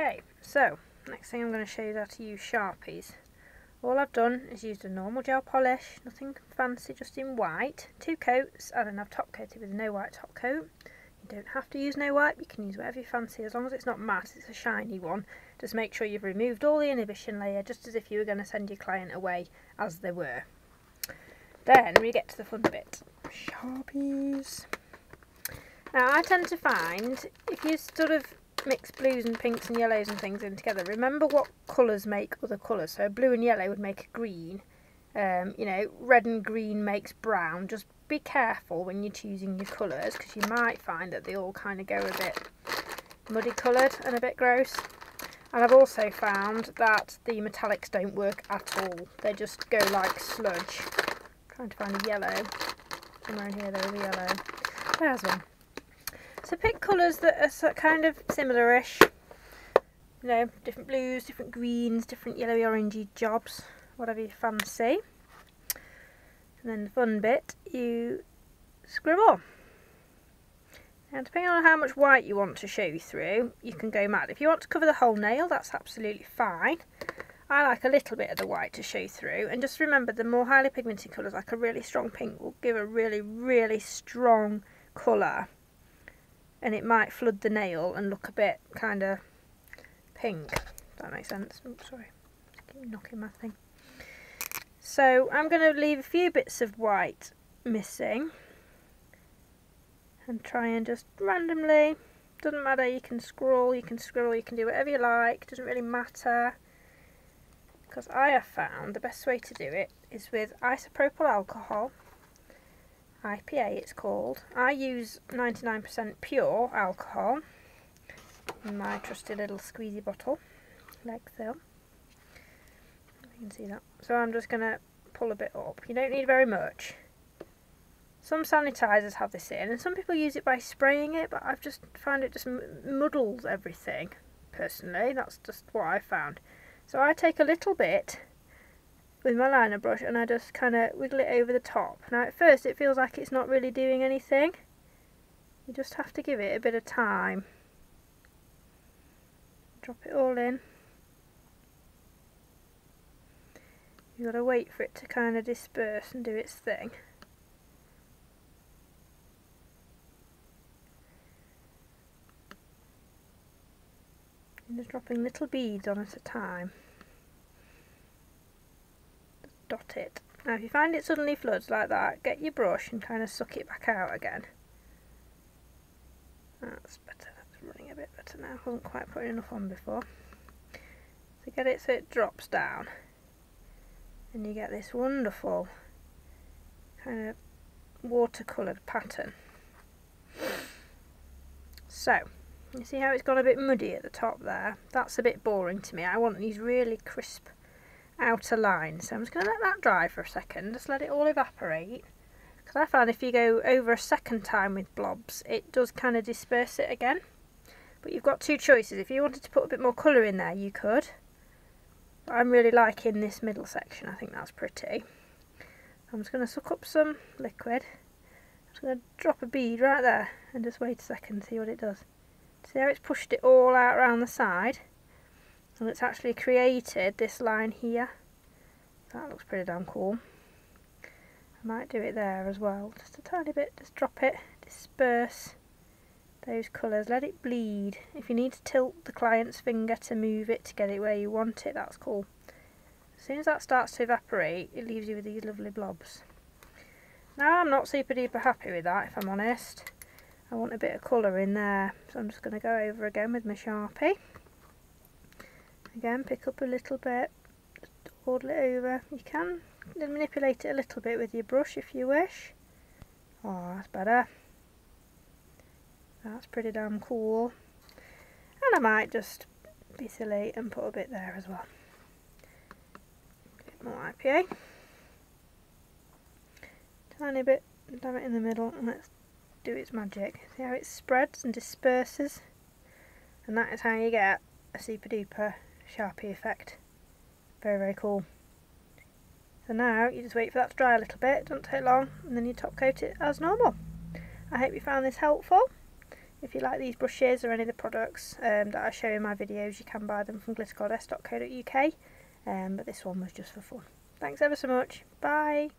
Okay, so next thing I'm going to show you is how to use Sharpies. All I've done is used a normal gel polish, nothing fancy, just in white, 2 coats, and then I've top coated with no white top coat. You don't have to use no white, you can use whatever you fancy, as long as it's not matte, it's a shiny one. Just make sure you've removed all the inhibition layer, just as if you were going to send your client away as they were. Then we get to the fun bit, Sharpies. Now I tend to find, if you sort of mix blues and pinks and yellows and things in together, remember what colours make other colours. So blue and yellow would make a green, you know, red and green makes brown. Just be careful when you're choosing your colours, because you might find that they all kind of go a bit muddy coloured and a bit gross. And I've also found that the metallics don't work at all, they just go like sludge. Trying to find a yellow, somewhere in here there was a yellow, there's one. So pick colours that are kind of similar-ish, you know, different blues, different greens, different yellowy orangey jobs, whatever you fancy. And then the fun bit, you scribble. And depending on how much white you want to show through, you can go mad. If you want to cover the whole nail, that's absolutely fine. I like a little bit of the white to show through, and just remember the more highly pigmented colours, like a really strong pink, will give a really, really strong colour. And it might flood the nail and look a bit kind of pink. Does that make sense? Oops, sorry, I keep knocking my thing. So I'm going to leave a few bits of white missing and try and just randomly, doesn't matter, you can scroll, you can scribble, you can do whatever you like, doesn't really matter. Because I have found the best way to do it is with isopropyl alcohol, IPA it's called. I use 99% pure alcohol in my trusty little squeezy bottle, like so. You can see that. So I'm just going to pull a bit up. You don't need very much. Some sanitisers have this in, and some people use it by spraying it, but I've just found it just muddles everything, personally. That's just what I found. So I take a little bit with my liner brush and I just kind of wiggle it over the top. Now at first it feels like it's not really doing anything. You just have to give it a bit of time. Drop it all in. You've got to wait for it to kind of disperse and do its thing. I'm just dropping little beads on at a time. Dot it. Now if you find it suddenly floods like that, get your brush and kind of suck it back out again. That's better, that's running a bit better now. I wasn't quite putting enough on before. So get it so it drops down and you get this wonderful kind of watercoloured pattern. So you see how it's gone a bit muddy at the top there? That's a bit boring to me. I want these really crisp outer lines. So I'm just going to let that dry for a second, just let it all evaporate. Because I found if you go over a second time with blobs, it does kind of disperse it again. But you've got two choices. If you wanted to put a bit more colour in there, you could. But I'm really liking this middle section. I think that's pretty. I'm just going to suck up some liquid. I'm just going to drop a bead right there and just wait a second, see what it does. See how it's pushed it all out around the side? And it's actually created this line here. That looks pretty damn cool. I might do it there as well, just a tiny bit, just drop it, disperse those colours, let it bleed. If you need to tilt the client's finger to move it to get it where you want it, that's cool. As soon as that starts to evaporate, it leaves you with these lovely blobs. Now I'm not super duper happy with that, if I'm honest. I want a bit of colour in there, so I'm just going to go over again with my Sharpie. Again, pick up a little bit, just dawdle it over. You can manipulate it a little bit with your brush if you wish. Oh, that's better. That's pretty damn cool. And I might just be silly and put a bit there as well. A bit more IPA. Tiny bit, damn it in the middle, and let's do its magic. See how it spreads and disperses? And that is how you get a super duper Sharpie effect. Very, very cool. So now you just wait for that to dry a little bit, doesn't take long, and then you top coat it as normal. I hope you found this helpful. If you like these brushes or any of the products that I show in my videos, you can buy them from glittergoddess.co.uk, but this one was just for fun. Thanks ever so much. Bye!